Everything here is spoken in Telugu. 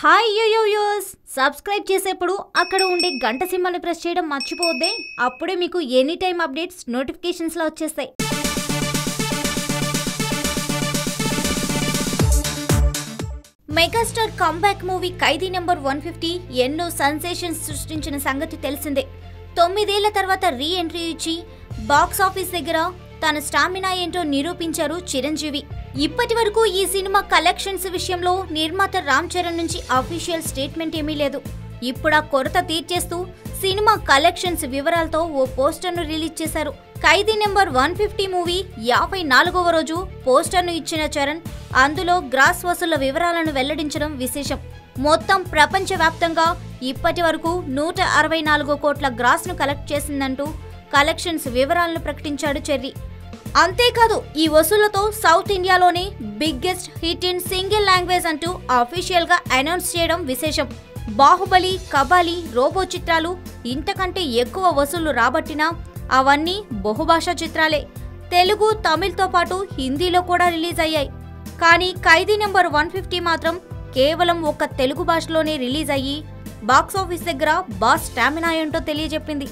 హాయ్ యోయోయోస్ సబ్స్క్రైబ్ చేసేప్పుడు అక్కడ ఉండే గంట సింబల్ని ప్రెస్ చేయడం మర్చిపోవద్దే. అప్పుడే మీకు ఎనీ టైం అప్డేట్స్ నోటిఫికేషన్స్లో వచ్చేస్తాయి. మెగాస్టార్ కంబ్యాక్ మూవీ ఖైదీ నెంబర్ 150 ఎన్నో సెన్సేషన్స్ సృష్టించిన సంగతి తెలిసిందే. 9 ఏళ్ల తర్వాత రీ ఎంట్రీ ఇచ్చి బాక్స్ ఆఫీస్ దగ్గర తన స్టామినా ఏంటో నిరూపించారు చిరంజీవి. ఇప్పటి వరకు ఈ సినిమా కలెక్షన్స్ విషయంలో నిర్మాత రామ్ చరణ్ నుంచి అఫీషియల్ స్టేట్మెంట్ ఏమీ లేదు. ఇప్పుడు ఆ కొరత తీర్చేస్తూ సినిమా కలెక్షన్స్ వివరాలతో ఓ పోస్టర్ను రిలీజ్ చేశారు. ఖైదీ నెంబర్ 150 మూవీ 54వ రోజు పోస్టర్ను ఇచ్చిన చరణ్ అందులో గ్రాస్ వసూళ్ల వివరాలను వెల్లడించడం విశేషం. మొత్తం ప్రపంచవ్యాప్తంగా ఇప్పటి వరకు 164 కోట్ల గ్రాస్ను కలెక్ట్ చేసిందంటూ కలెక్షన్స్ వివరాలను ప్రకటించాడు చెర్రీ. అంతేకాదు ఈ వసూళ్లతో సౌత్ ఇండియాలోనే biggest hit in single language అంటూ అఫీషియల్ గా అనౌన్స్ చేయడం విశేషం. బాహుబలి, కబాలి, రోబో చిత్రాలు ఇంతకంటే ఎక్కువ వసూళ్లు రాబట్టినా అవన్నీ బహుభాషా చిత్రాలే. తెలుగు, తమిళ్తో పాటు హిందీలో కూడా రిలీజ్ అయ్యాయి. కానీ ఖైదీ నెంబర్ 150 మాత్రం కేవలం ఒక్క తెలుగు భాషలోనే రిలీజ్ అయ్యి బాక్సాఫీస్ దగ్గర బాస్ స్టామినా ఏంటో తెలియజెప్పింది.